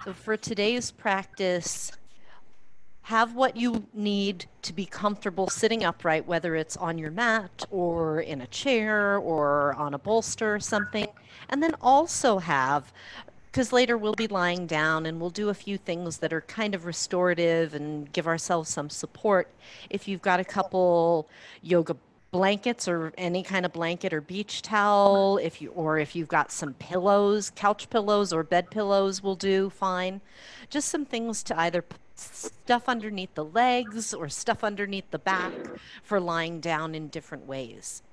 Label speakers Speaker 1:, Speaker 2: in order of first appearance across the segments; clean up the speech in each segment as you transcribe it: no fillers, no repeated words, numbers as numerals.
Speaker 1: So for today's practice, have what you need to be comfortable sitting upright, whether it's on your mat or in a chair or on a bolster or something. And then also have, because later we'll be lying down and we'll do a few things that are kind of restorative and give ourselves some support. If you've got a couple yoga blankets or any kind of blanket or beach towel, if you've got some pillows, couch pillows or bed pillows will do fine. Just some things to either stuff underneath the legs or stuff underneath the back for lying down in different ways.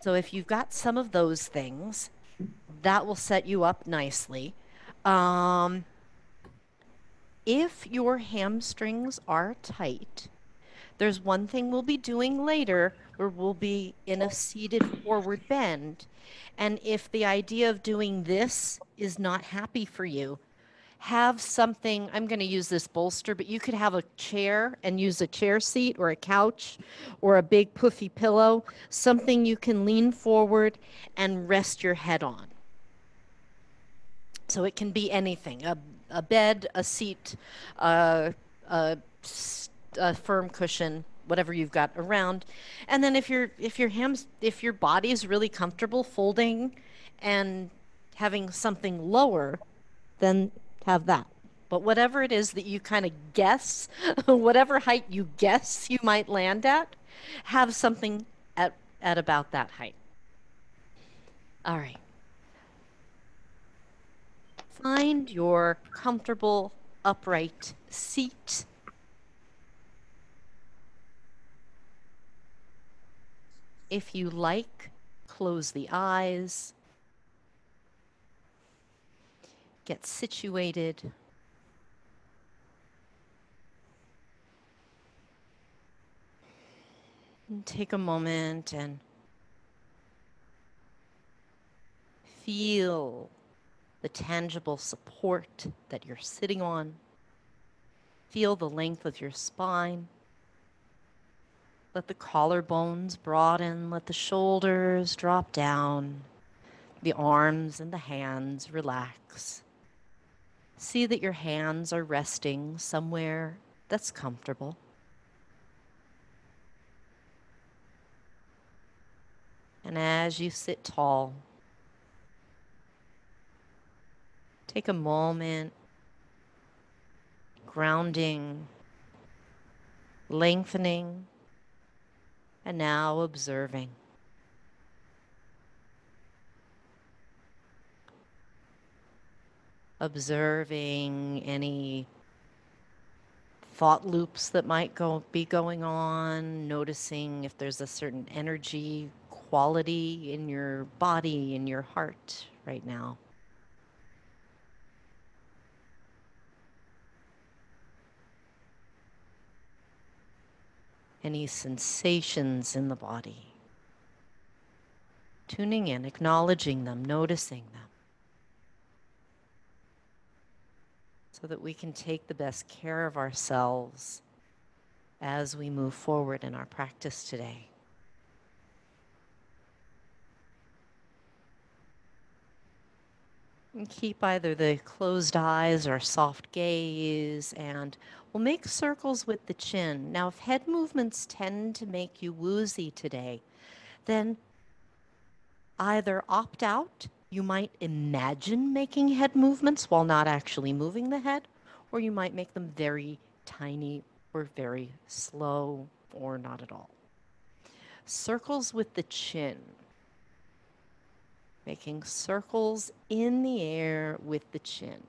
Speaker 1: So if you've got some of those things, that will set you up nicely. Um, if your hamstrings are tight, there's one thing we'll be doing later where we'll be in a seated forward bend. And if the idea of doing this is not happy for you, have something. I'm going to use this bolster, but you could have a chair and use a chair seat or a couch or a big puffy pillow, something you can lean forward and rest your head on. So it can be anything, a bed, a seat, a, a firm cushion, whatever you've got around. And then if your body is really comfortable folding and having something lower, then have that. But whatever it is that you kind of guess, whatever height you guess you might land at, have something at about that height. All right. Find your comfortable upright seat. If you like, close the eyes, get situated. And take a moment and feel the tangible support that you're sitting on. Feel the length of your spine. Let the collarbones broaden, let the shoulders drop down, the arms and the hands relax. See that your hands are resting somewhere that's comfortable. And as you sit tall, take a moment, grounding, lengthening, and now observing. Observing any thought loops that might be going on, noticing if there's a certain energy quality in your body, in your heart right now. Any sensations in the body. Tuning in, acknowledging them, noticing them, so that we can take the best care of ourselves as we move forward in our practice today. And keep either the closed eyes or soft gaze, and we'll make circles with the chin. Now, if head movements tend to make you woozy today, then either opt out, you might imagine making head movements while not actually moving the head, or you might make them very tiny or very slow or not at all. Circles with the chin. Making circles in the air with the chin.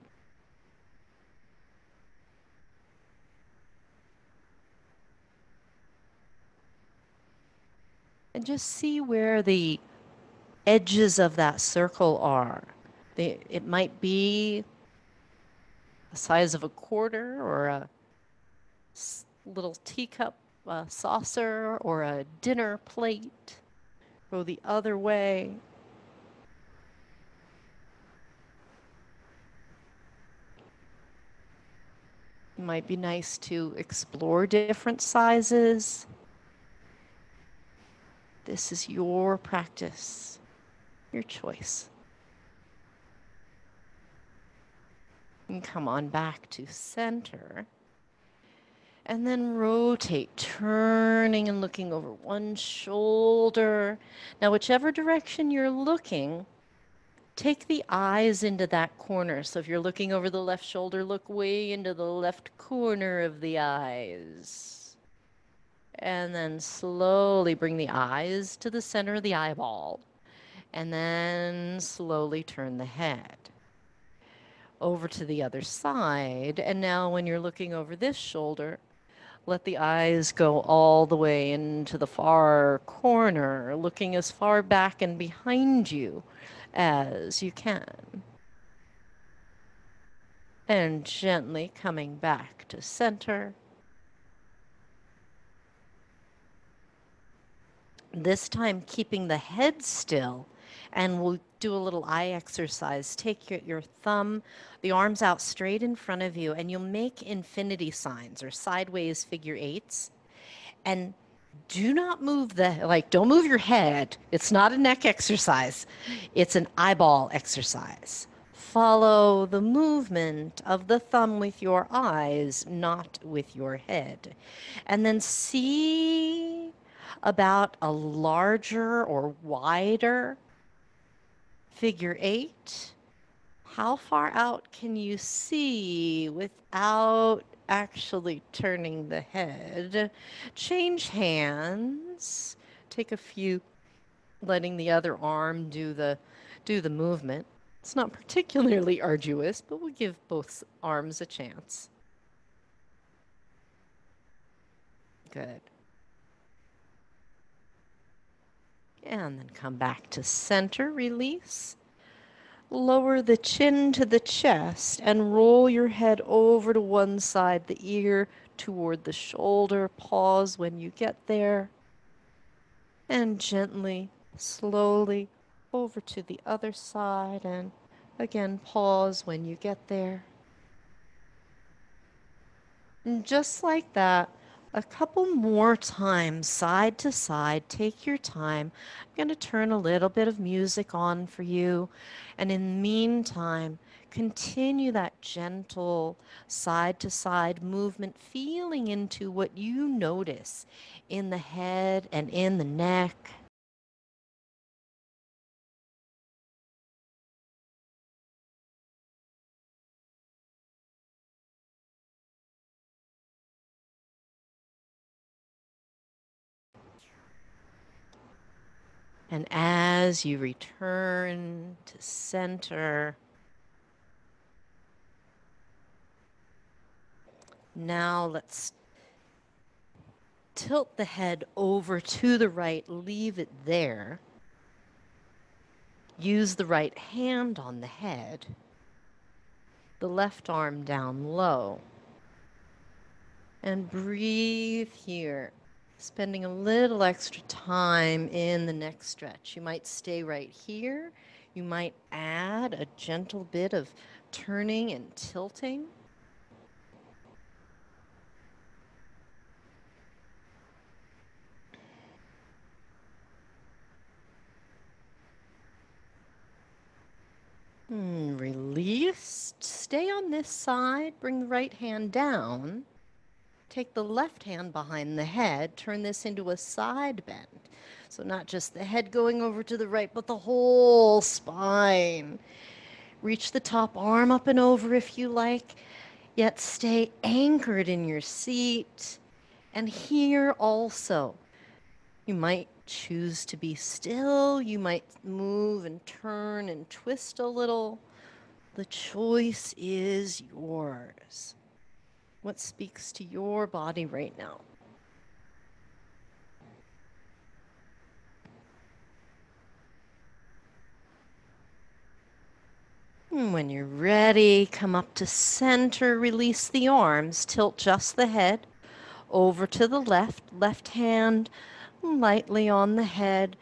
Speaker 1: And just see where the edges of that circle are. It might be the size of a quarter or a little teacup saucer or a dinner plate. Go the other way. It might be nice to explore different sizes. This is your practice, your choice. And come on back to center. And then rotate, turning and looking over one shoulder. Now, whichever direction you're looking, take the eyes into that corner. So if you're looking over the left shoulder, look way into the left corner of the eyes. And then slowly bring the eyes to the center of the eyeball. And then slowly turn the head over to the other side. And now when you're looking over this shoulder, let the eyes go all the way into the far corner, looking as far back and behind you as you can. And gently coming back to center. This time keeping the head still, and we'll do a little eye exercise. Take your thumb, the arms out straight in front of you, and you'll make infinity signs or sideways figure eights. And do not move don't move your head. It's not a neck exercise. It's an eyeball exercise. Follow the movement of the thumb with your eyes, not with your head. And then see about a larger or wider figure eight. How far out can you see without actually turning the head? Change hands. Take a few, letting the other arm do the movement. It's not particularly arduous, but we'll give both arms a chance. Good. And then come back to center, release. Lower the chin to the chest and roll your head over to one side, the ear toward the shoulder. Pause when you get there. And gently, slowly over to the other side. And again, pause when you get there. And just like that, a couple more times, side to side. Take your time. I'm going to turn a little bit of music on for you. And in the meantime, continue that gentle side to side movement, feeling into what you notice in the head and in the neck. And as you return to center, now let's tilt the head over to the right, leave it there. Use the right hand on the head, the left arm down low. And breathe here, spending a little extra time in the neck stretch. You might stay right here. You might add a gentle bit of turning and tilting. Release. Stay on this side. Bring the right hand down. Take the left hand behind the head. Turn this into a side bend. So not just the head going over to the right, but the whole spine. Reach the top arm up and over if you like, yet stay anchored in your seat. And here also, you might choose to be still. You might move and turn and twist a little. The choice is yours. What speaks to your body right now? And when you're ready, come up to center, release the arms, tilt just the head over to the left hand lightly on the head.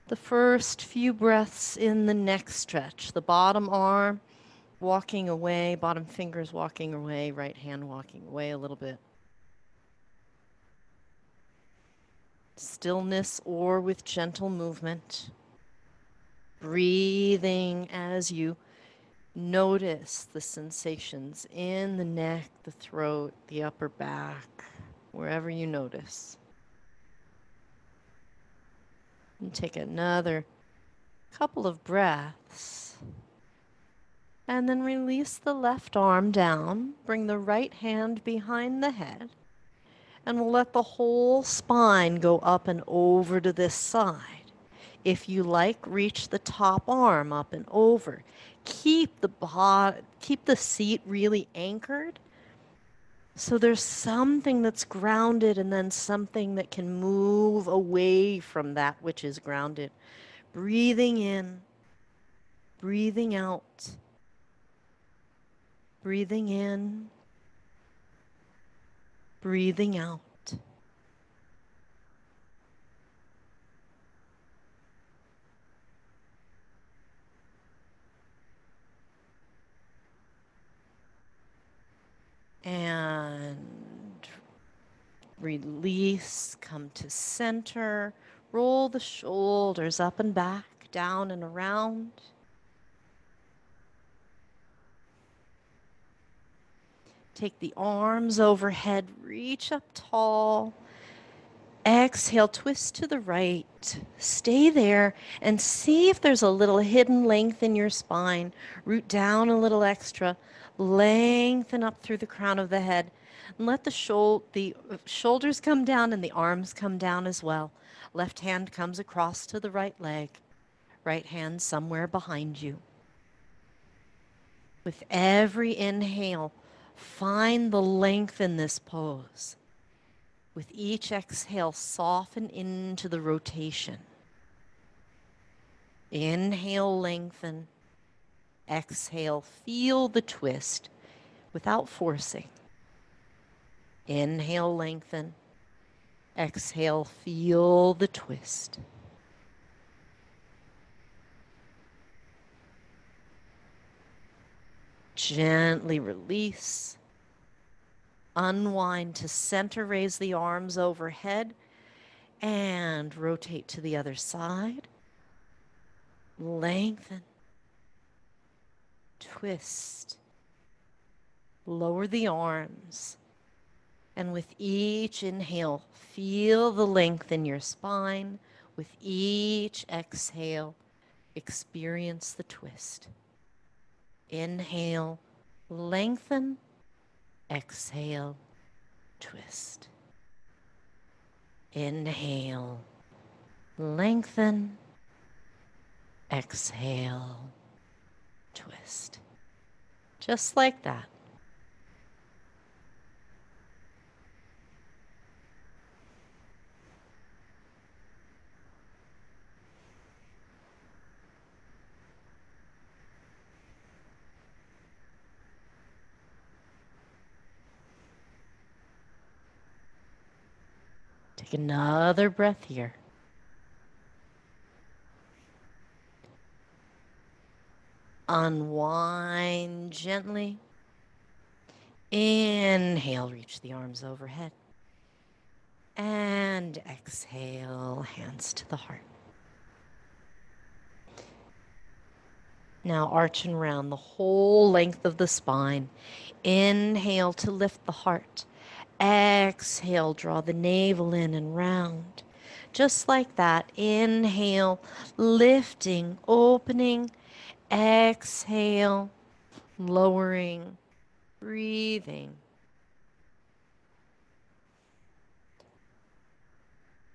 Speaker 1: The first few breaths in the neck stretch, the bottom arm walking away, bottom fingers walking away, right hand walking away a little bit. Stillness or with gentle movement. Breathing as you Notice the sensations in the neck, the throat, the upper back, wherever you notice. And take another couple of breaths. And then release the left arm down. Bring the right hand behind the head. And we'll let the whole spine go up and over to this side. If you like, reach the top arm up and over. Keep the seat really anchored. So there's something that's grounded and then something that can move away from that which is grounded. Breathing in, breathing out, breathing in, breathing out. And release, come to center, roll the shoulders up and back, down and around. Take the arms overhead, reach up tall. Exhale, twist to the right. Stay there and see if there's a little hidden length in your spine. Root down a little extra. Lengthen up through the crown of the head. And let the shoulders come down and the arms come down as well. Left hand comes across to the right leg. Right hand somewhere behind you. With every inhale, find the length in this pose. With each exhale, soften into the rotation. Inhale, lengthen. Exhale, feel the twist without forcing. Inhale, lengthen. Exhale, feel the twist. Gently release. Unwind to center, raise the arms overhead, and rotate to the other side. Lengthen. Twist. Lower the arms. And with each inhale, feel the length in your spine. With each exhale, experience the twist. Inhale, lengthen. Exhale, twist. Inhale, lengthen. Exhale, twist. Just like that. Take another breath here. Unwind gently. Inhale, reach the arms overhead. And exhale, hands to the heart. Now arch and round the whole length of the spine. Inhale to lift the heart. Exhale, draw the navel in and round. Just like that. Inhale, lifting, opening. Exhale, lowering, breathing.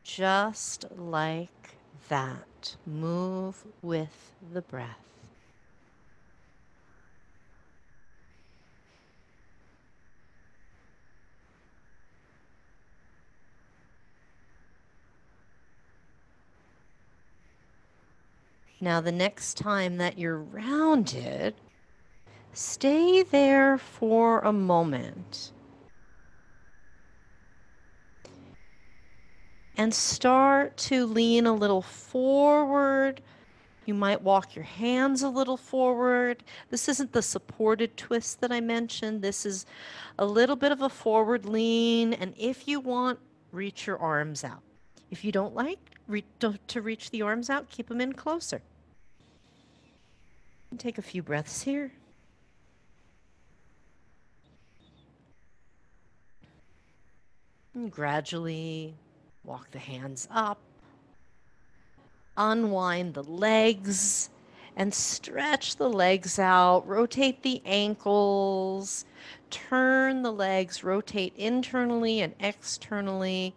Speaker 1: Just like that. Move with the breath. Now, the next time that you're rounded, stay there for a moment and start to lean a little forward. You might walk your hands a little forward. This isn't the supported twist that I mentioned. This is a little bit of a forward lean, and if you want, reach your arms out. If you don't like to reach the arms out, keep them in closer. Take a few breaths here. And gradually walk the hands up, unwind the legs, and stretch the legs out. Rotate the ankles, turn the legs, rotate internally and externally.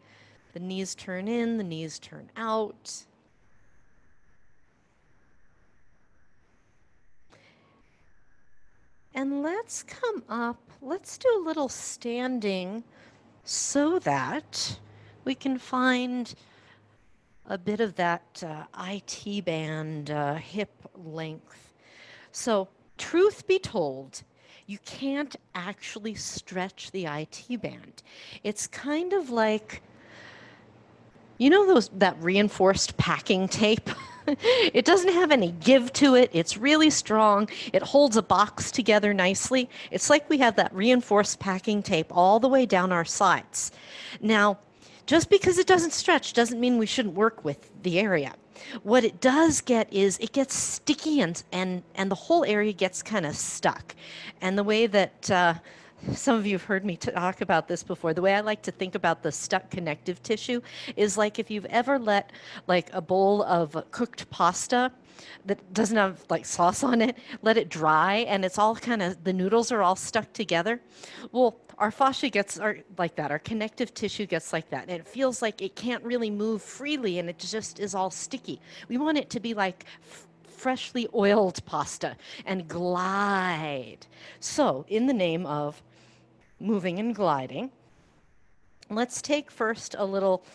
Speaker 1: The knees turn in, the knees turn out. And let's come up, let's do a little standing so that we can find a bit of that IT band hip length. So, truth be told, you can't actually stretch the IT band. It's kind of like, you know, that reinforced packing tape? It doesn't have any give to it. It's really strong. It holds a box together nicely. It's like we have that reinforced packing tape all the way down our sides. Now, just because it doesn't stretch doesn't mean we shouldn't work with the area. What it does get is it gets sticky and the whole area gets kind of stuck. And the way that some of you have heard me talk about this before. The way I like to think about the stuck connective tissue is like if you've ever let like a bowl of cooked pasta that doesn't have like sauce on it, let it dry and it's all kind of, the noodles are all stuck together. Well, our fascia gets like that. Our connective tissue gets like that. And it feels like it can't really move freely and it just is all sticky. We want it to be like freshly oiled pasta and glide. So, in the name of moving and gliding, let's take first a little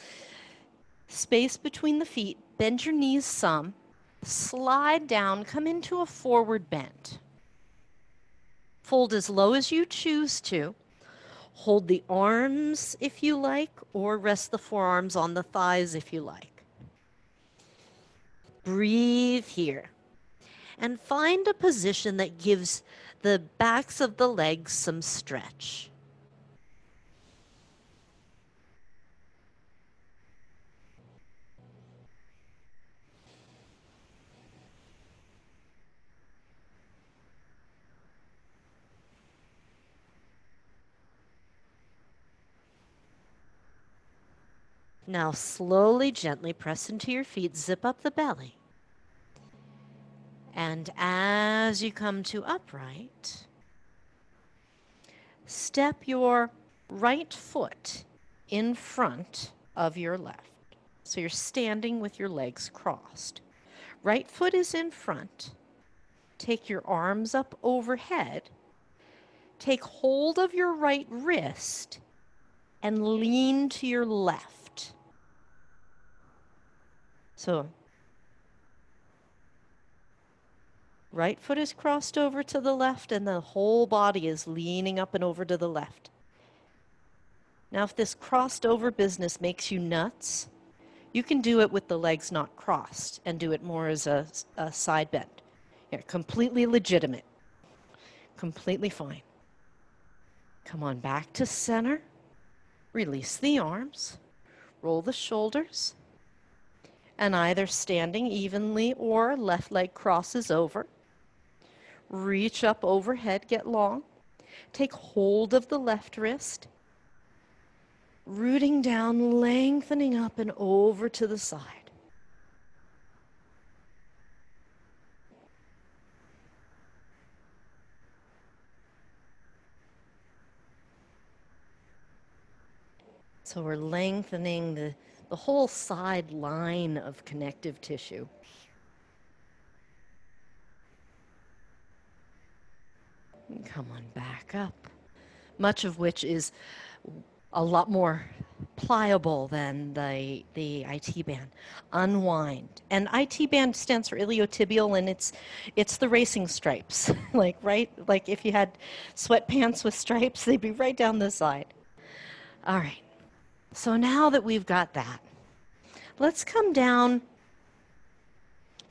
Speaker 1: space between the feet, bend your knees some, slide down, come into a forward bend. Fold as low as you choose to. Hold the arms if you like, or rest the forearms on the thighs if you like. Breathe here. And find a position that gives the backs of the legs some stretch. Now slowly, gently press into your feet, zip up the belly. And as you come to upright, step your right foot in front of your left. So you're standing with your legs crossed. Right foot is in front. Take your arms up overhead. Take hold of your right wrist and lean to your left. So right foot is crossed over to the left and the whole body is leaning up and over to the left. Now, if this crossed over business makes you nuts, you can do it with the legs not crossed and do it more as a side bend. Yeah, completely legitimate. Completely fine. Come on back to center. Release the arms. Roll the shoulders. And either standing evenly or left leg crosses over. Reach up overhead, get long. Take hold of the left wrist. Rooting down, lengthening up and over to the side. So we're lengthening the whole side line of connective tissue. And come on back up, much of which is a lot more pliable than the IT band. Unwind. And IT band stands for iliotibial, and it's the racing stripes. Like, right? Like if you had sweatpants with stripes, they'd be right down the side. All right. So now that we've got that, let's come down.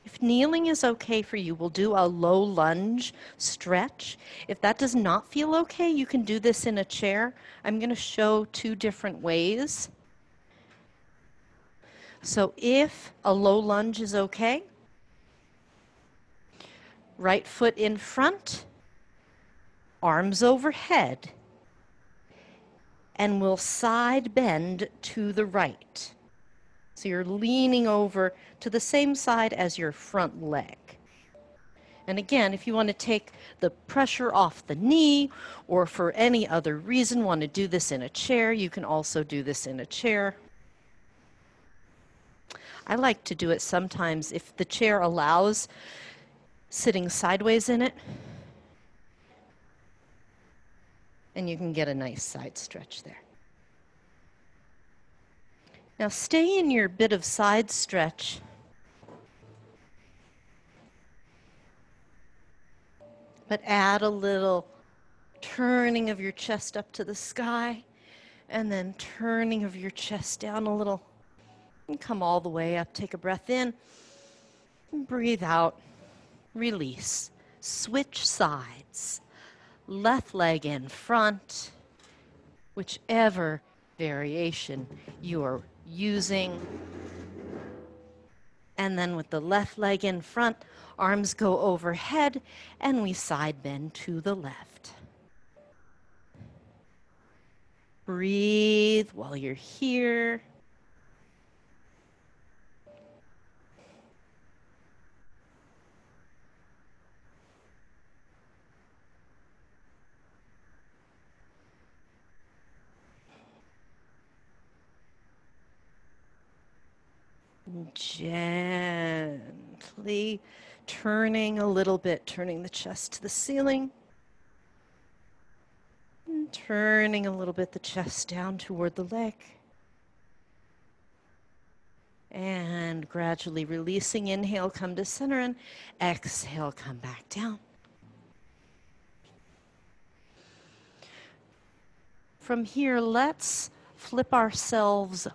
Speaker 1: If kneeling is okay for you, we'll do a low lunge stretch. If that does not feel okay, you can do this in a chair. I'm going to show two different ways. So if a low lunge is okay, right foot in front, arms overhead. and we'll side bend to the right. So you're leaning over to the same side as your front leg. And again, if you want to take the pressure off the knee, or for any other reason want to do this in a chair, you can also do this in a chair. I like to do it sometimes if the chair allows sitting sideways in it, and you can get a nice side stretch there. Now stay in your bit of side stretch. But add a little turning of your chest up to the sky, and then turning of your chest down a little. And come all the way up. Take a breath in. And breathe out. Release. Switch sides. Left leg in front. Whichever variation you are using. And then with the left leg in front, arms go overhead, and we side bend to the left. Breathe while you're here. Gently turning a little bit, turning the chest to the ceiling. And turning a little bit the chest down toward the leg. And gradually releasing. Inhale, come to center, and exhale, come back down. From here, let's flip ourselves.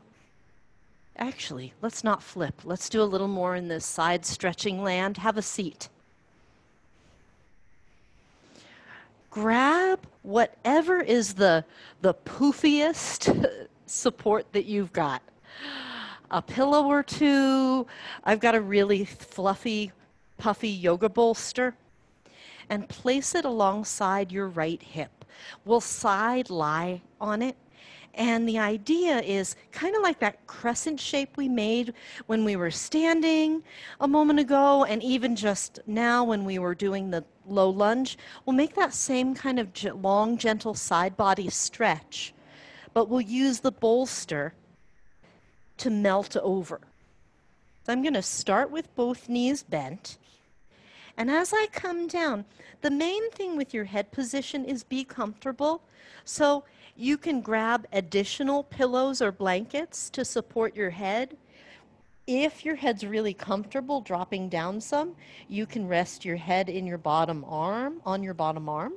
Speaker 1: Actually, let's not flip. Let's do a little more in this side stretching land. Have a seat. Grab whatever is the poofiest support that you've got. A pillow or two. I've got a really fluffy, puffy yoga bolster. And place it alongside your right hip. We'll side lie on it. And the idea is kind of like that crescent shape we made when we were standing a moment ago, and even just now when we were doing the low lunge. We'll make that same kind of long, gentle side body stretch, but we'll use the bolster to melt over. So I'm going to start with both knees bent. And as I come down, the main thing with your head position is be comfortable. So you can grab additional pillows or blankets to support your head. If your head's really comfortable dropping down some, you can rest your head in your bottom arm, on your bottom arm.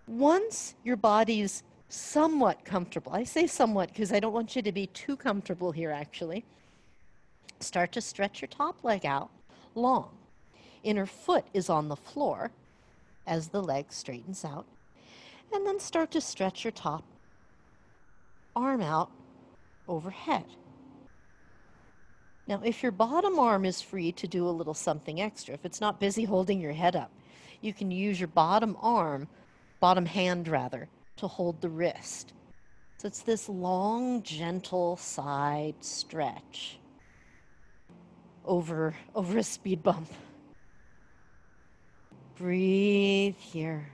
Speaker 1: Once your body's somewhat comfortable, I say somewhat because I don't want you to be too comfortable here actually, start to stretch your top leg out long. Inner foot is on the floor as the leg straightens out. And then start to stretch your top arm out overhead. Now, if your bottom arm is free to do a little something extra, if it's not busy holding your head up, you can use your bottom arm, bottom hand rather, to hold the wrist. So it's this long, gentle side stretch over a speed bump. Breathe here.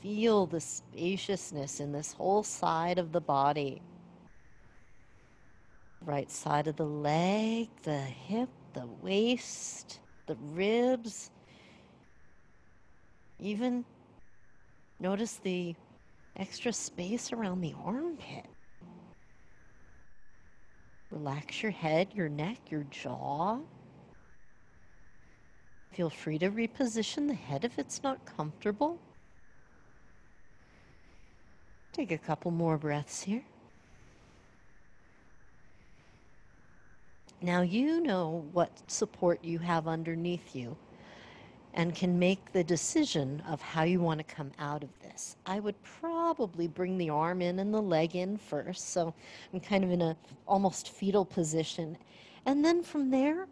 Speaker 1: Feel the spaciousness in this whole side of the body. Right side of the leg, the hip, the waist, the ribs. Even notice the extra space around the armpit. Relax your head, your neck, your jaw. Feel free to reposition the head if it's not comfortable. Take a couple more breaths here. Now you know what support you have underneath you and can make the decision of how you want to come out of this. I would probably bring the arm in and the leg in first, so I'm kind of in a almost fetal position. And then from there,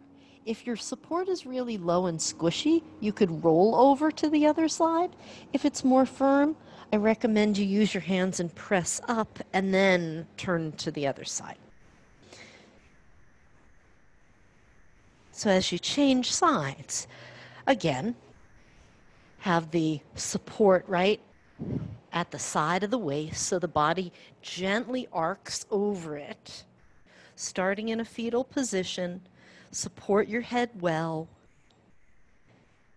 Speaker 1: If your support is really low and squishy, you could roll over to the other side. If it's more firm, I recommend you use your hands and press up and then turn to the other side. So as you change sides, again, have the support right at the side of the waist so the body gently arcs over it. Starting in a fetal position, support your head well.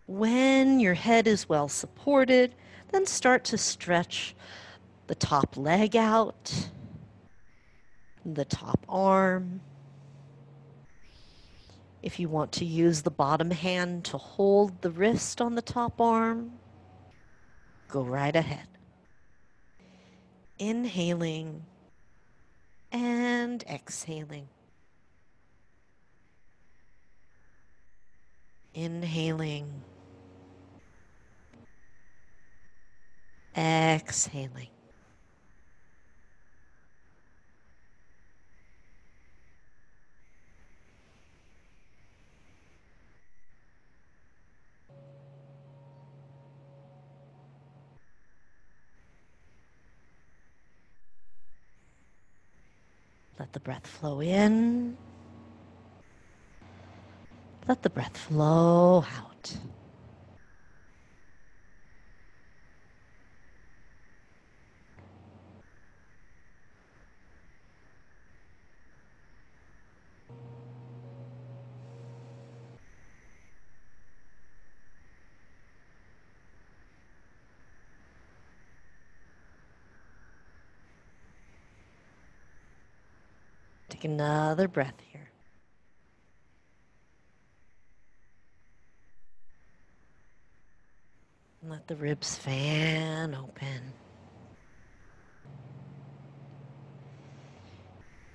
Speaker 1: When your head is well supported, then start to stretch the top leg out, the top arm. If you want to use the bottom hand to hold the wrist on the top arm, go right ahead. Inhaling and exhaling. Inhaling, exhaling. Let the breath flow in. Let the breath flow out. Take another breath here. Let the ribs fan open.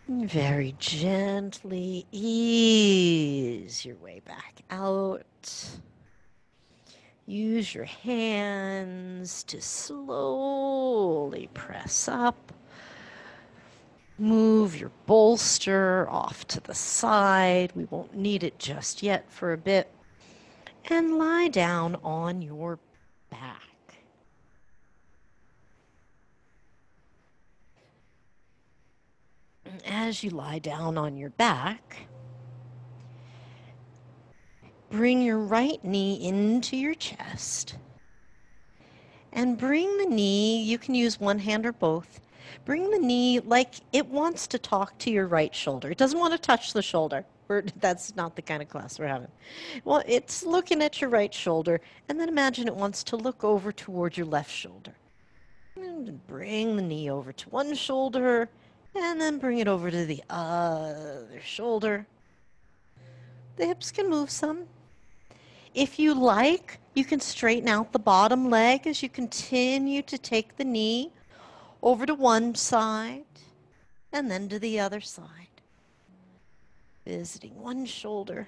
Speaker 1: Very gently ease your way back out. Use your hands to slowly press up. Move your bolster off to the side. We won't need it just yet for a bit. And lie down on your back. As you lie down on your back, bring your right knee into your chest and bring the knee, you can use one hand or both, bring the knee like it wants to talk to your right shoulder. It doesn't want to touch the shoulder. That's not the kind of class we're having. Well, it's looking at your right shoulder, and then imagine it wants to look over toward your left shoulder. And bring the knee over to one shoulder, and then bring it over to the other shoulder. The hips can move some. If you like, you can straighten out the bottom leg as you continue to take the knee over to one side and then to the other side. Visiting one shoulder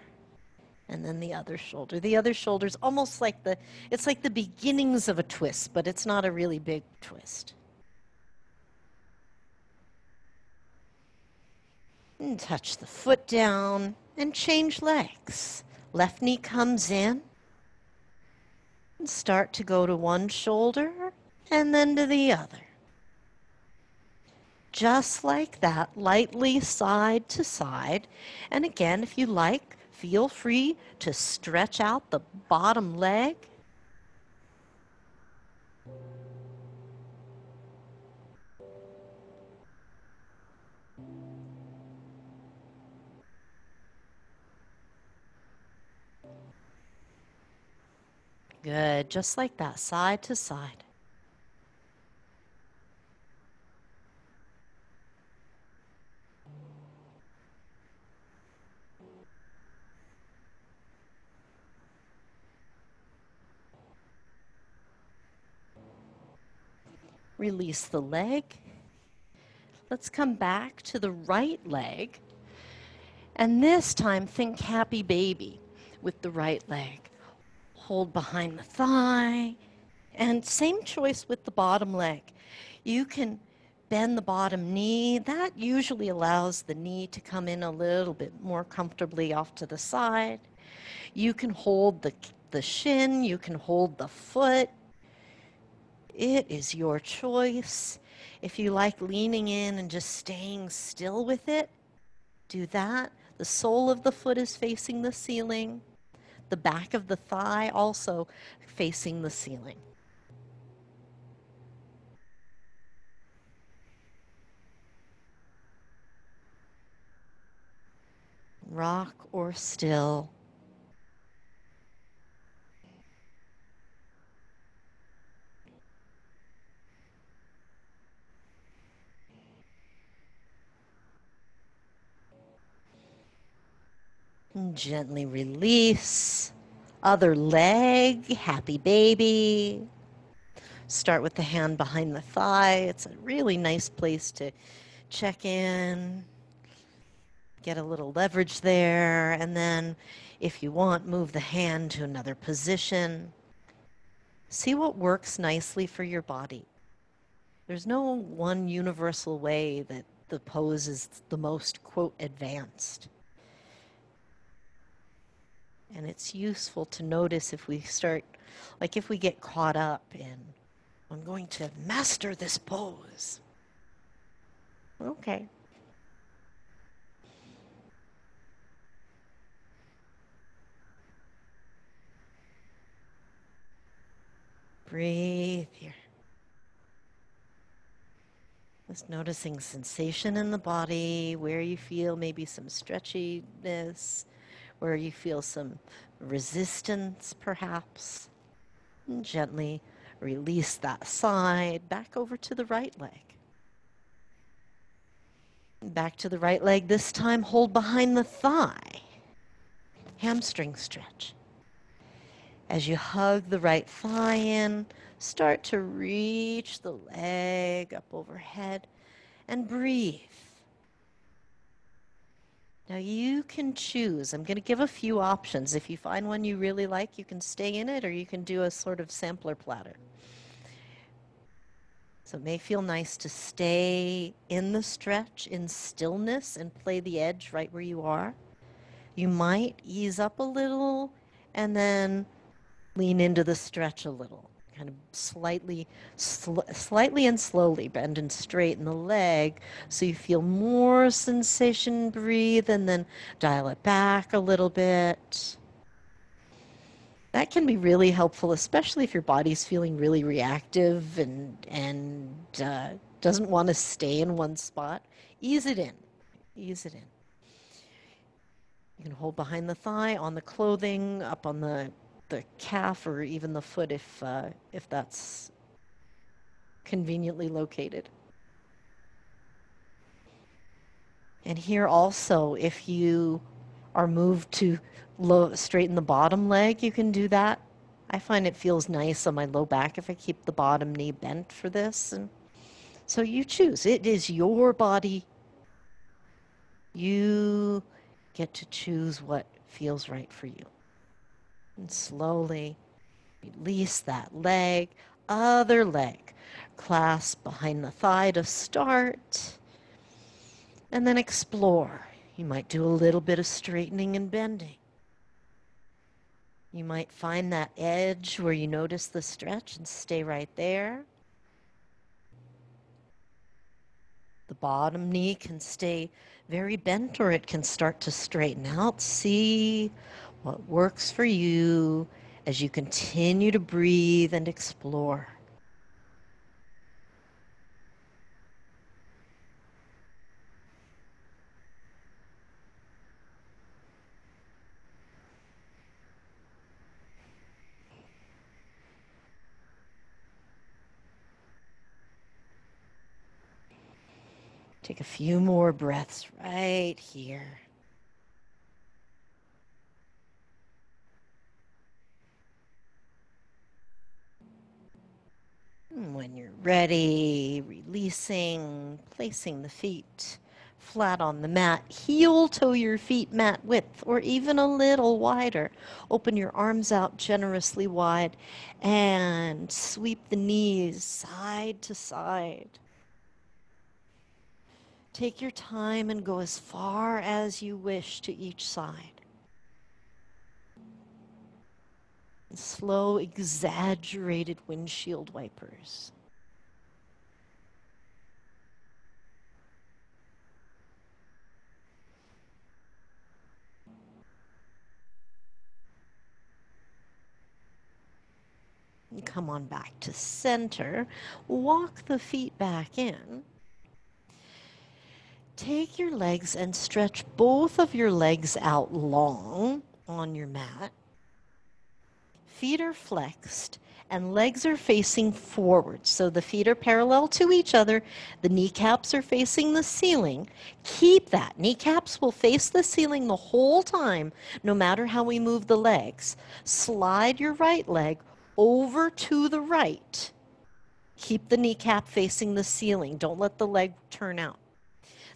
Speaker 1: and then the other shoulder. The other shoulder's almost like it's like the beginnings of a twist, but it's not a really big twist. And touch the foot down and change legs. Left knee comes in. And start to go to one shoulder and then to the other. Just like that, lightly side to side. And again, if you like, feel free to stretch out the bottom leg. Good, just like that, side to side. Release the leg. Let's come back to the right leg. And this time, think happy baby with the right leg. Hold behind the thigh. And same choice with the bottom leg. You can bend the bottom knee. That usually allows the knee to come in a little bit more comfortably off to the side. You can hold the shin, you can hold the foot. It is your choice. If you like leaning in and just staying still with it, do that. The sole of the foot is facing the ceiling. The back of the thigh also facing the ceiling. Rock or still. And gently release. Other leg, happy baby. Start with the hand behind the thigh. It's a really nice place to check in, get a little leverage there, and then if you want, move the hand to another position. See what works nicely for your body. There's no one universal way that the pose is the most, quote, advanced. And it's useful to notice if we start, like if we get caught up in, I'm going to master this pose. Okay. Breathe here. Just noticing sensation in the body, where you feel maybe some stretchiness, where you feel some resistance perhaps. And gently release that side, back over to the right leg. Back to the right leg, this time hold behind the thigh. Hamstring stretch. As you hug the right thigh in, start to reach the leg up overhead and breathe. Now you can choose. I'm going to give a few options. If you find one you really like, you can stay in it, or you can do a sort of sampler platter. So it may feel nice to stay in the stretch, in stillness, and play the edge right where you are. You might ease up a little and then lean into the stretch a little. Kind of slightly and slowly bend and straighten the leg so you feel more sensation. Breathe and then dial it back a little bit. That can be really helpful, especially if your body's feeling really reactive and doesn't want to stay in one spot. Ease it in. Ease it in. You can hold behind the thigh, on the clothing, up on the calf, or even the foot if that's conveniently located. And here also, if you are moved to straighten the bottom leg, you can do that. I find it feels nice on my low back if I keep the bottom knee bent for this. And so you choose. It is your body. You get to choose what feels right for you. And slowly release that leg, other leg. Clasp behind the thigh to start. And then explore. You might do a little bit of straightening and bending. You might find that edge where you notice the stretch and stay right there. The bottom knee can stay very bent or it can start to straighten out. See what works for you as you continue to breathe and explore. Take a few more breaths right here. And when you're ready, releasing, placing the feet flat on the mat. Heel toe your feet mat width or even a little wider. Open your arms out generously wide and sweep the knees side to side. Take your time and go as far as you wish to each side. Slow, exaggerated windshield wipers. Come on back to center. Walk the feet back in. Take your legs and stretch both of your legs out long on your mat. Feet are flexed and legs are facing forward. So the feet are parallel to each other. The kneecaps are facing the ceiling. Keep that. Kneecaps will face the ceiling the whole time, no matter how we move the legs. Slide your right leg over to the right. Keep the kneecap facing the ceiling. Don't let the leg turn out.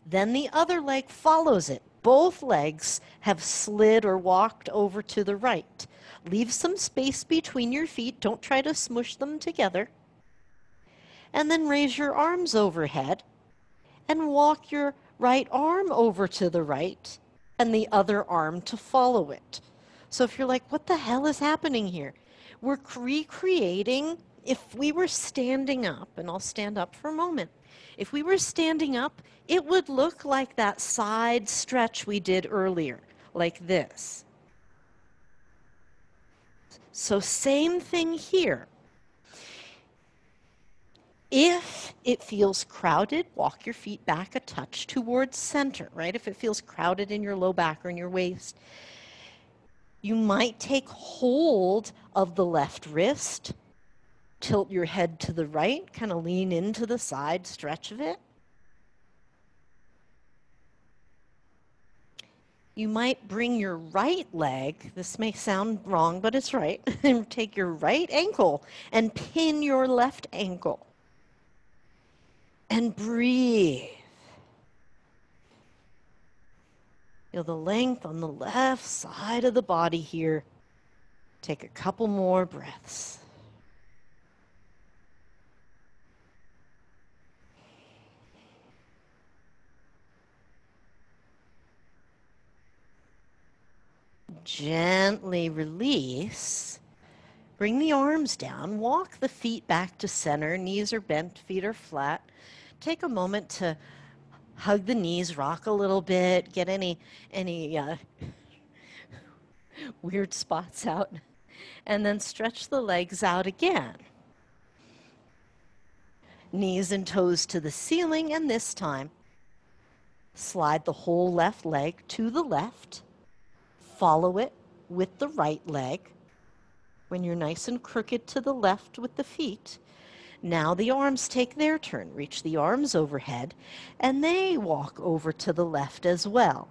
Speaker 1: Then the other leg follows it. Both legs have slid or walked over to the right. Leave some space between your feet. Don't try to smush them together. And then raise your arms overhead and walk your right arm over to the right and the other arm to follow it. So if you're like, what the hell is happening here? We're recreating, if we were standing up, and I'll stand up for a moment. If we were standing up, it would look like that side stretch we did earlier, like this. So same thing here. If it feels crowded, walk your feet back a touch towards center, right? If it feels crowded in your low back or in your waist, you might take hold of the left wrist, tilt your head to the right, kind of lean into the side stretch of it. You might bring your right leg, this may sound wrong, but it's right, and take your right ankle and pin your left ankle. And breathe. Feel the length on the left side of the body here. Take a couple more breaths. Gently release. Bring the arms down. Walk the feet back to center. Knees are bent, feet are flat. Take a moment to hug the knees, rock a little bit, get any weird spots out, and then stretch the legs out again. Knees and toes to the ceiling, and this time, slide the whole left leg to the left. Follow it with the right leg. When you're nice and crooked to the left with the feet, now the arms take their turn. Reach the arms overhead, and they walk over to the left as well.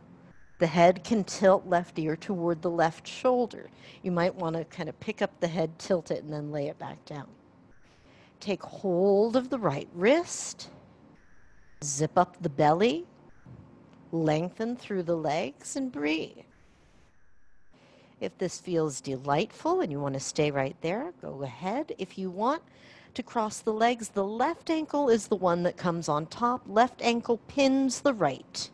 Speaker 1: The head can tilt left ear toward the left shoulder. You might want to kind of pick up the head, tilt it, and then lay it back down. Take hold of the right wrist. Zip up the belly. Lengthen through the legs and breathe. If this feels delightful and you want to stay right there, go ahead. If you want to cross the legs, the left ankle is the one that comes on top. Left ankle pins the right.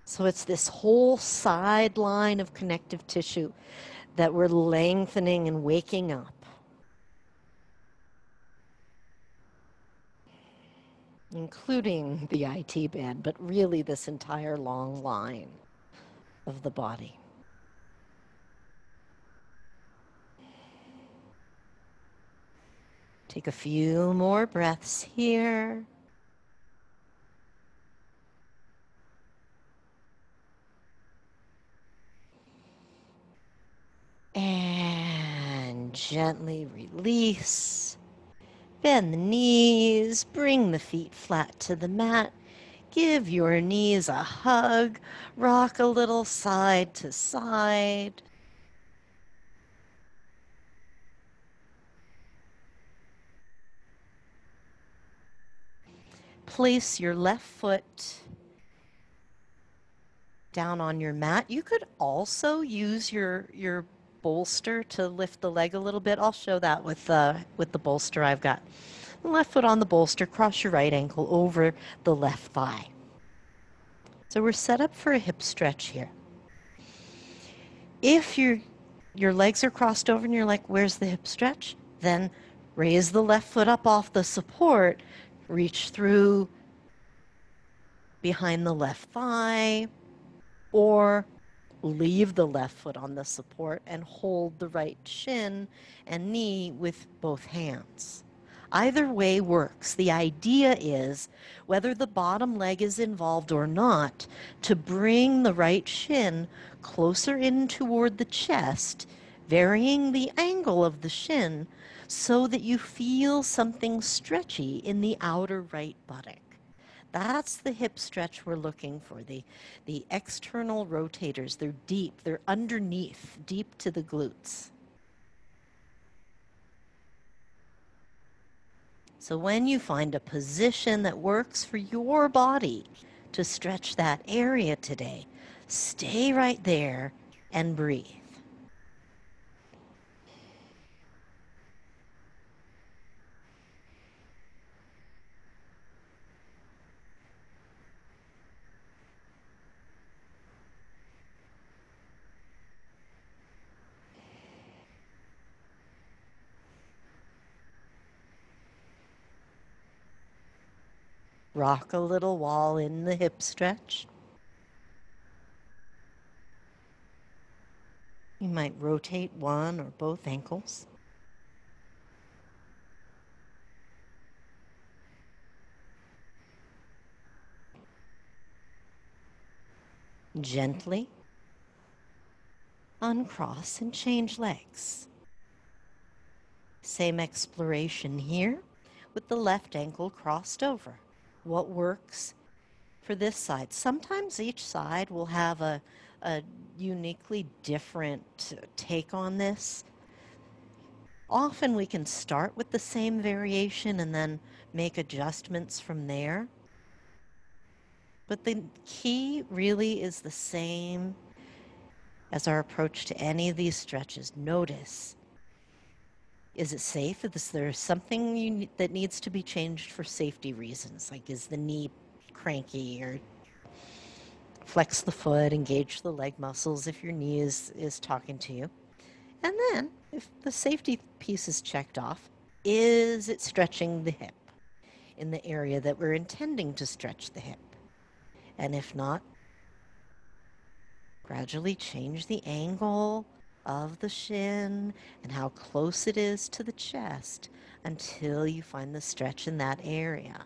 Speaker 1: So it's this whole sideline of connective tissue that we're lengthening and waking up. Including the IT band, but really this entire long line of the body. Take a few more breaths here. And gently release. Bend the knees, bring the feet flat to the mat. Give your knees a hug, rock a little side to side. Place your left foot down on your mat. You could also use your bolster to lift the leg a little bit. I'll show that with the bolster I've got. The left foot on the bolster, cross your right ankle over the left thigh. So we're set up for a hip stretch here. If you're your legs are crossed over and you're like, where's the hip stretch? Then raise the left foot up off the support, reach through behind the left thigh, or leave the left foot on the support and hold the right shin and knee with both hands. Either way works. The idea is, whether the bottom leg is involved or not, to bring the right shin closer in toward the chest, varying the angle of the shin so that you feel something stretchy in the outer right buttock. That's the hip stretch we're looking for. The external rotators, they're deep, they're underneath, deep to the glutes. So when you find a position that works for your body to stretch that area today, stay right there and breathe. Rock a little while in the hip stretch. You might rotate one or both ankles. Gently uncross and change legs. Same exploration here with the left ankle crossed over. What works for this side? Sometimes each side will have a uniquely different take on this. Often we can start with the same variation and then make adjustments from there. But the key really is the same as our approach to any of these stretches. Notice, is it safe? Is there something that needs to be changed for safety reasons? Like, is the knee cranky, or flex the foot, engage the leg muscles if your knee is talking to you. And then, if the safety piece is checked off, is it stretching the hip in the area that we're intending to stretch the hip? And if not, gradually change the angle of the shin and how close it is to the chest until you find the stretch in that area.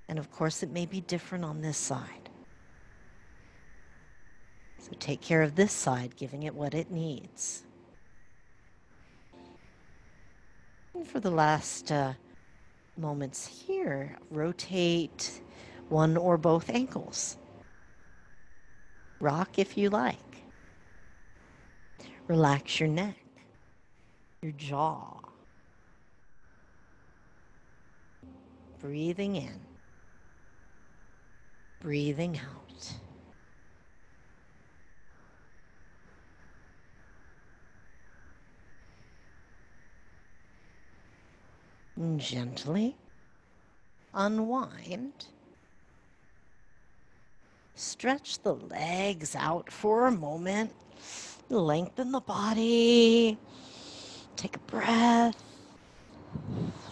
Speaker 1: And of course, it may be different on this side. So take care of this side, giving it what it needs. And for the last moments here, rotate one or both ankles. Rock if you like. Relax your neck, your jaw. Breathing in, breathing out. And gently unwind. Stretch the legs out for a moment. Lengthen the body. Take a breath.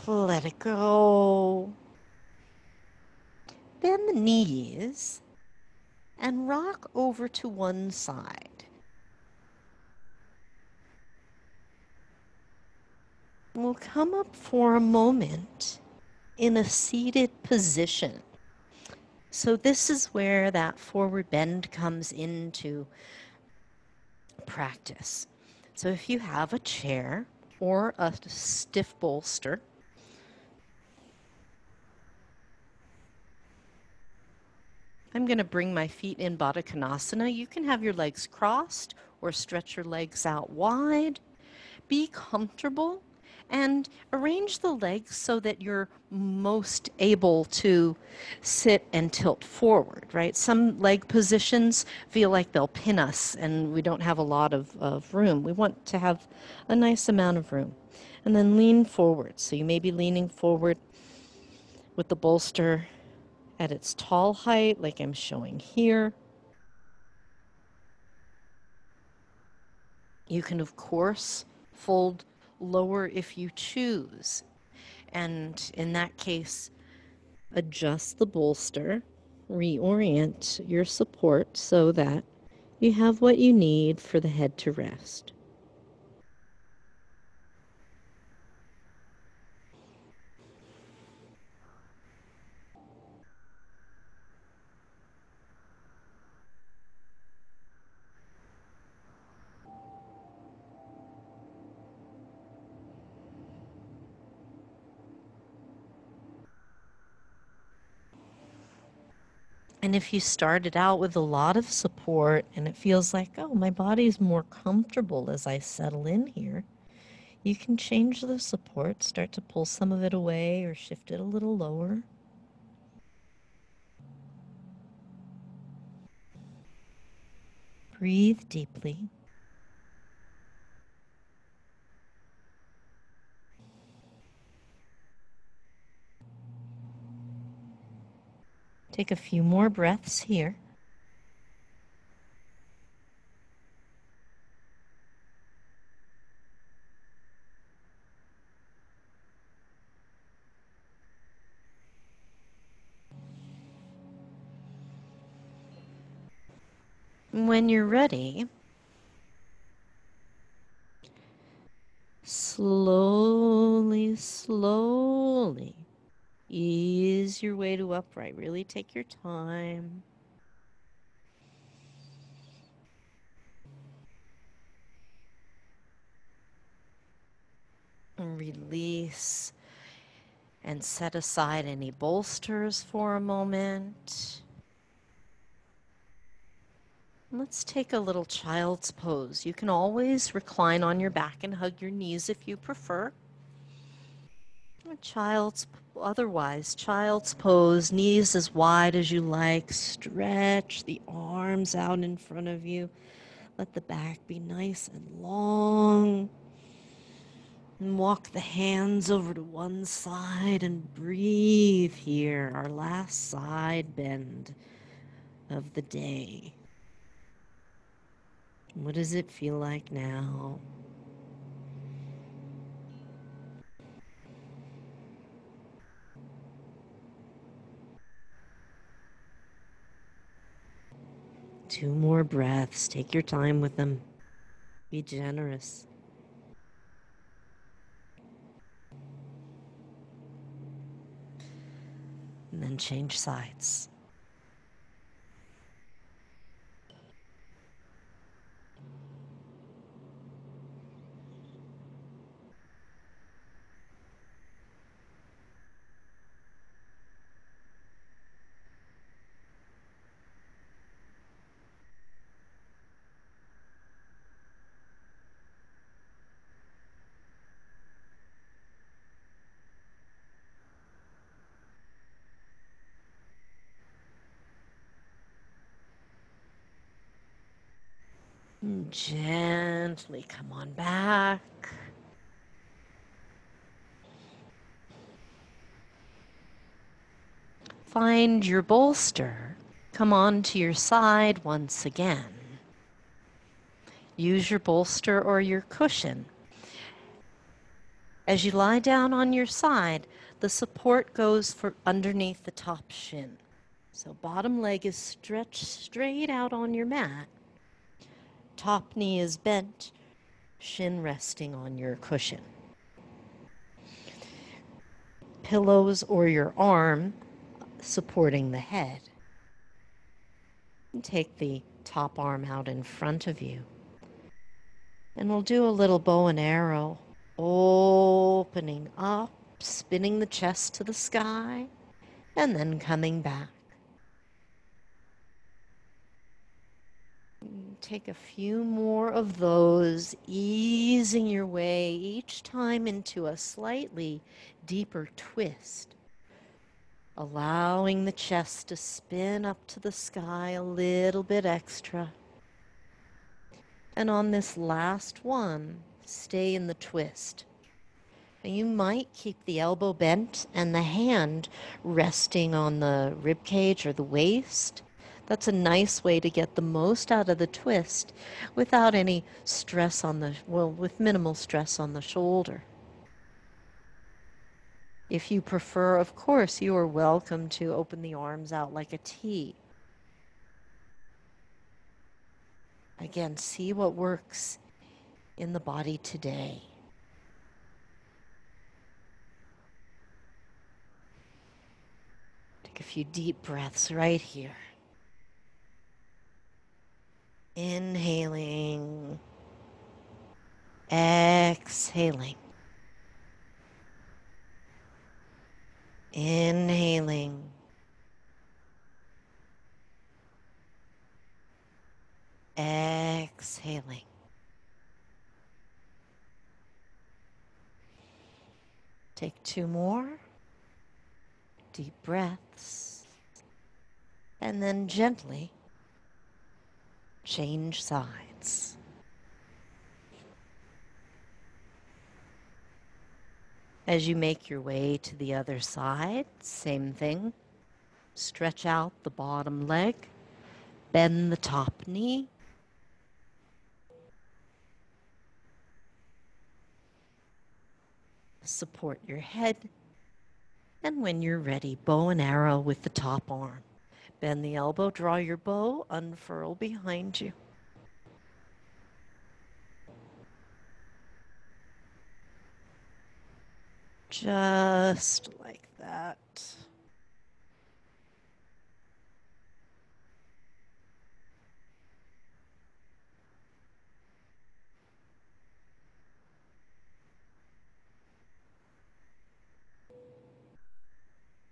Speaker 1: Let it go. Bend the knees and rock over to one side. We'll come up for a moment in a seated position. So this is where that forward bend comes into practice. So if you have a chair or a stiff bolster, I'm going to bring my feet in Baddha Konasana. You can have your legs crossed or stretch your legs out wide. Be comfortable and arrange the legs so that you're most able to sit and tilt forward, right? Some leg positions feel like they'll pin us and we don't have a lot of room. We want to have a nice amount of room. And then lean forward. So you may be leaning forward with the bolster at its tall height, like I'm showing here. You can, of course, fold lower if you choose. And in that case, adjust the bolster, reorient your support so that you have what you need for the head to rest. And if you started out with a lot of support and it feels like, oh, my body's more comfortable as I settle in here, you can change the support, start to pull some of it away or shift it a little lower. Breathe deeply. Take a few more breaths here. When you're ready, slowly, slowly ease your way to upright. Really take your time. And release and set aside any bolsters for a moment. Let's take a little child's pose. You can always recline on your back and hug your knees if you prefer. Child's pose, knees as wide as you like. Stretch the arms out in front of you. Let the back be nice and long. And walk the hands over to one side and breathe here. Our last side bend of the day. What does it feel like now? Two more breaths. Take your time with them. Be generous. And then change sides. And gently come on back. Find your bolster. Come on to your side once again. Use your bolster or your cushion. As you lie down on your side, the support goes for underneath the top shin. So bottom leg is stretched straight out on your mat. Top knee is bent, shin resting on your cushion. Pillows or your arm supporting the head. And take the top arm out in front of you. And we'll do a little bow and arrow, opening up, spinning the chest to the sky, and then coming back. Take a few more of those, easing your way each time into a slightly deeper twist, allowing the chest to spin up to the sky a little bit extra. And on this last one, stay in the twist. And you might keep the elbow bent and the hand resting on the rib cage or the waist. That's a nice way to get the most out of the twist without any stress on the, well, with minimal stress on the shoulder. If you prefer, of course, you are welcome to open the arms out like a T. Again, see what works in the body today. Take a few deep breaths right here. Inhaling, exhaling. Inhaling, exhaling. Take 2 more deep breaths, and then gently change sides. As you make your way to the other side, same thing. Stretch out the bottom leg, bend the top knee. Support your head, and when you're ready, bow and arrow with the top arm. Bend the elbow, draw your bow, unfurl behind you. Just like that.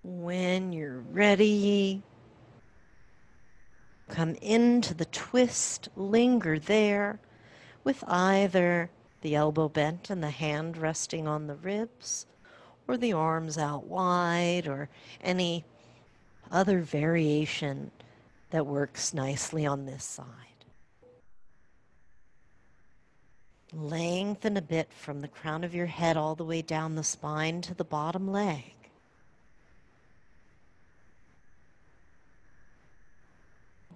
Speaker 1: When you're ready, come into the twist, linger there with either the elbow bent and the hand resting on the ribs, or the arms out wide, or any other variation that works nicely on this side. Lengthen a bit from the crown of your head all the way down the spine to the bottom leg.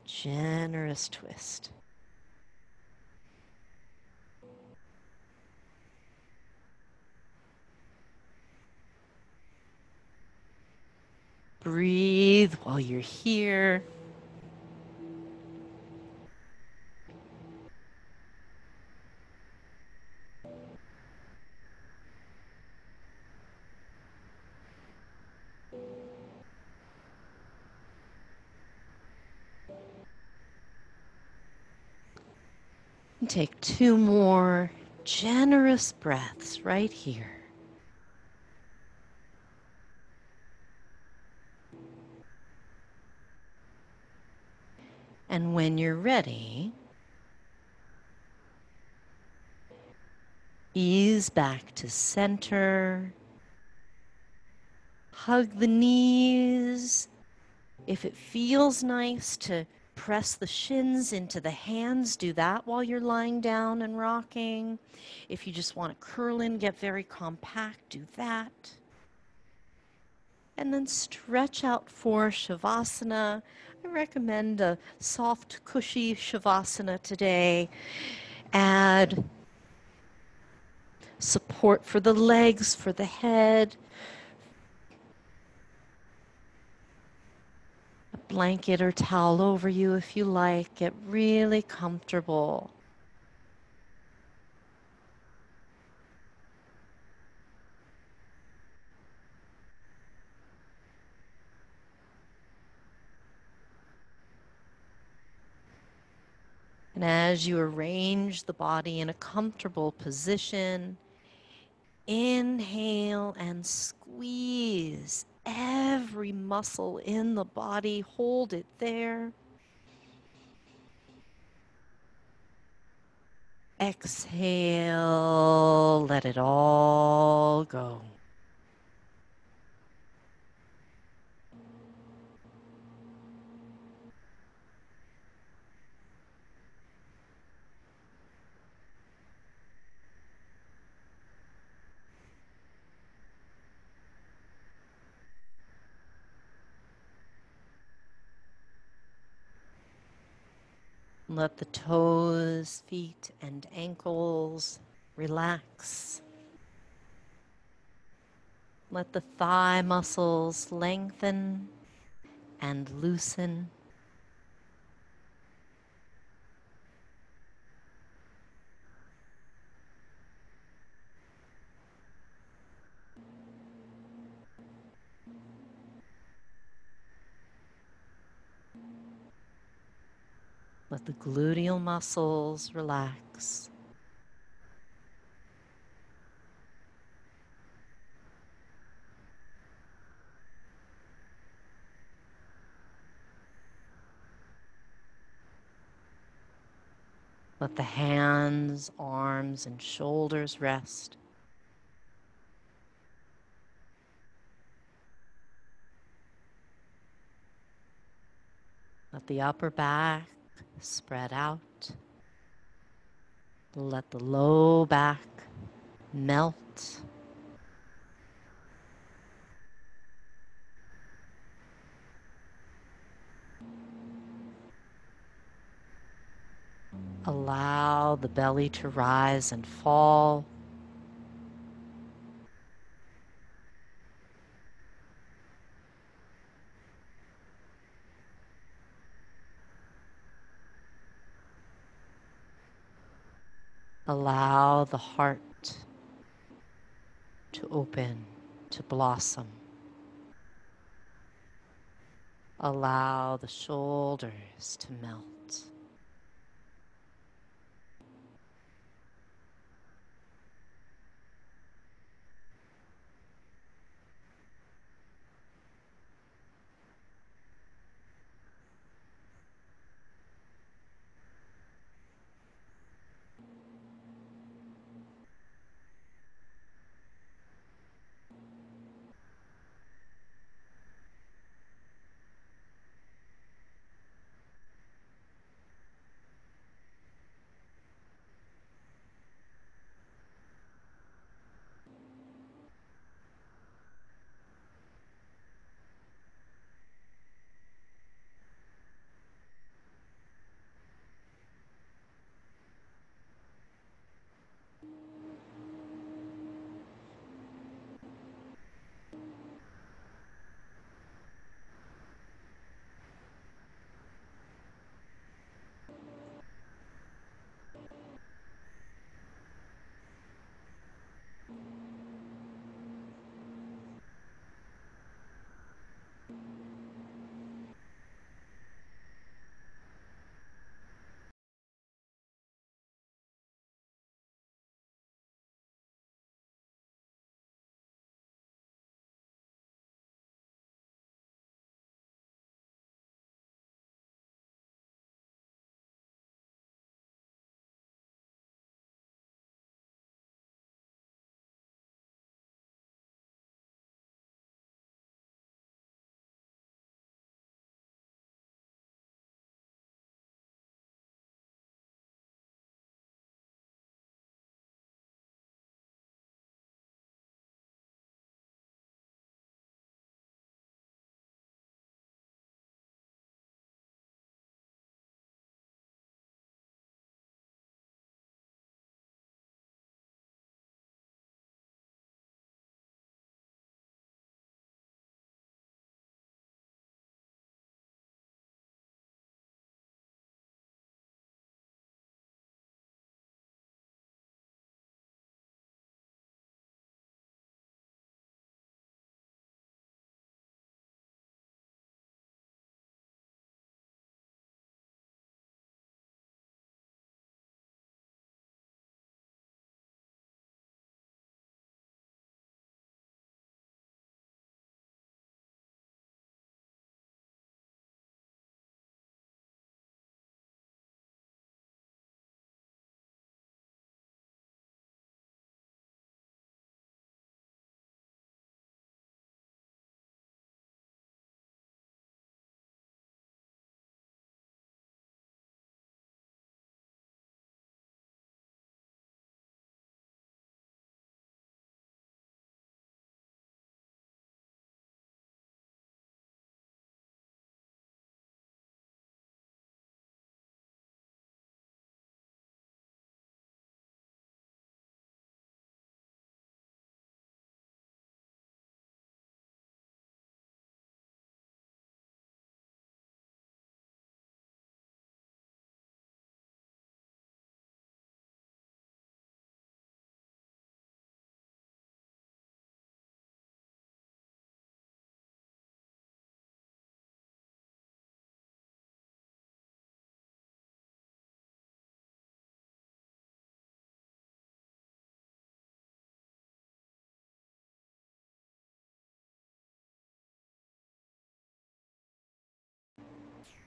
Speaker 1: Generous twist. Breathe while you're here. And take 2 more generous breaths right here. And when you're ready, ease back to center. Hug the knees. If it feels nice to press the shins into the hands, do that while you're lying down and rocking. If you just want to curl in, get very compact, do that. And then stretch out for Shavasana. I recommend a soft, cushy Shavasana today. Add support for the legs, for the head. A blanket or towel over you if you like. Get really comfortable. And as you arrange the body in a comfortable position, inhale and squeeze every muscle in the body. Hold it there. Exhale, let it all go. Let the toes, feet, and ankles relax. Let the thigh muscles lengthen and loosen. Let the gluteal muscles relax. Let the hands, arms, and shoulders rest. Let the upper back spread out. Let the low back melt. Allow the belly to rise and fall. Allow the heart to open, to blossom. Allow the shoulders to melt.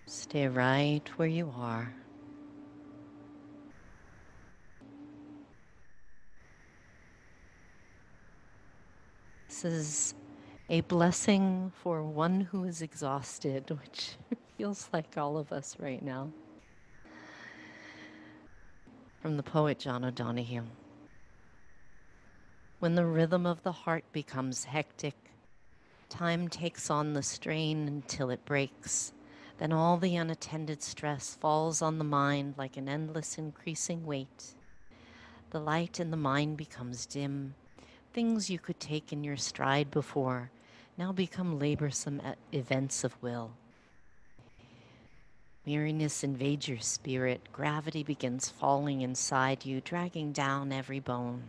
Speaker 1: Stay right where you are. This is a blessing for one who is exhausted, which feels like all of us right now. From the poet John O'Donohue. When the rhythm of the heart becomes hectic, time takes on the strain until it breaks. Then all the unattended stress falls on the mind like an endless increasing weight. The light in the mind becomes dim. Things you could take in your stride before now become laborsome events of will. Weariness invades your spirit. Gravity begins falling inside you, dragging down every bone.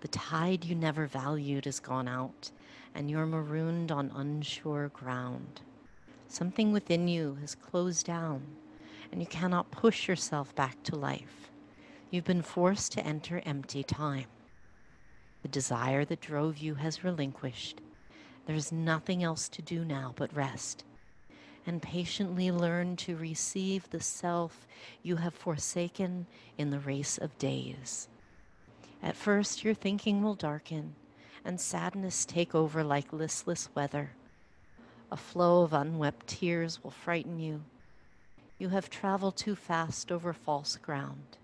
Speaker 1: The tide you never valued has gone out, and you're marooned on unsure ground. Something within you has closed down, and you cannot push yourself back to life. You've been forced to enter empty time. The desire that drove you has relinquished. There's nothing else to do now but rest and patiently learn to receive the self you have forsaken in the race of days. At first, your thinking will darken and sadness take over like listless weather. A flow of unwept tears will frighten you. You have traveled too fast over false ground.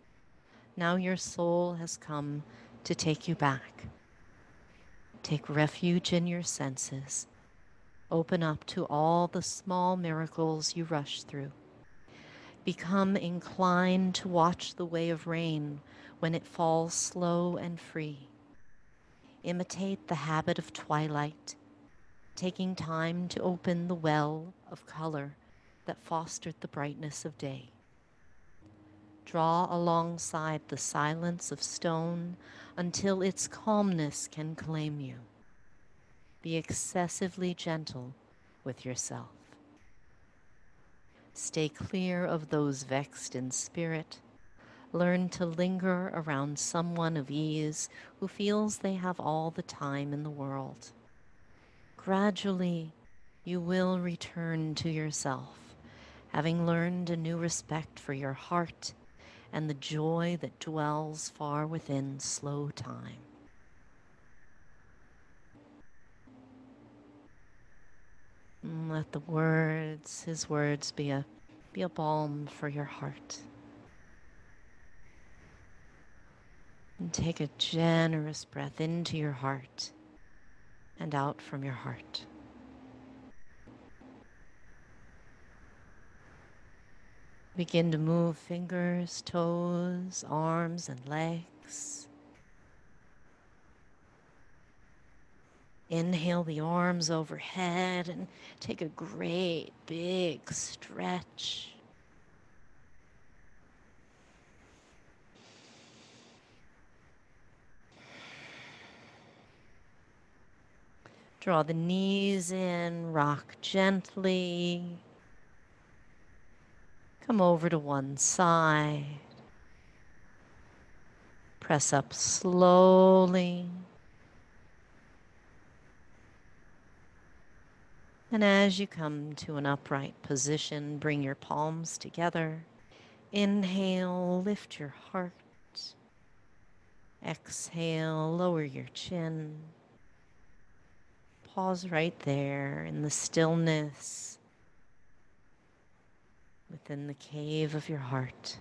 Speaker 1: Now your soul has come to take you back. Take refuge in your senses. Open up to all the small miracles you rush through. Become inclined to watch the way of rain when it falls slow and free. Imitate the habit of twilight, taking time to open the well of color that fostered the brightness of day. Draw alongside the silence of stone until its calmness can claim you. Be excessively gentle with yourself. Stay clear of those vexed in spirit. Learn to linger around someone of ease who feels they have all the time in the world. Gradually, you will return to yourself, having learned a new respect for your heart and the joy that dwells far within slow time. And let the words, his words, be a balm for your heart. And take a generous breath into your heart and out from your heart. Begin to move fingers, toes, arms, and legs. Inhale the arms overhead and take a great big stretch. Draw the knees in, rock gently. Come over to one side. Press up slowly. And as you come to an upright position, bring your palms together. Inhale, lift your heart. Exhale, lower your chin. Pause right there in the stillness within the cave of your heart.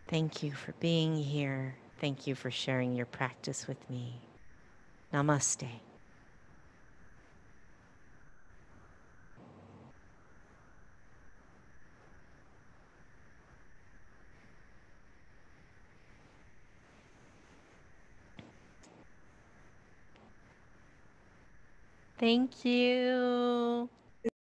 Speaker 1: Thank you for being here. Thank you for sharing your practice with me. Namaste. Thank you.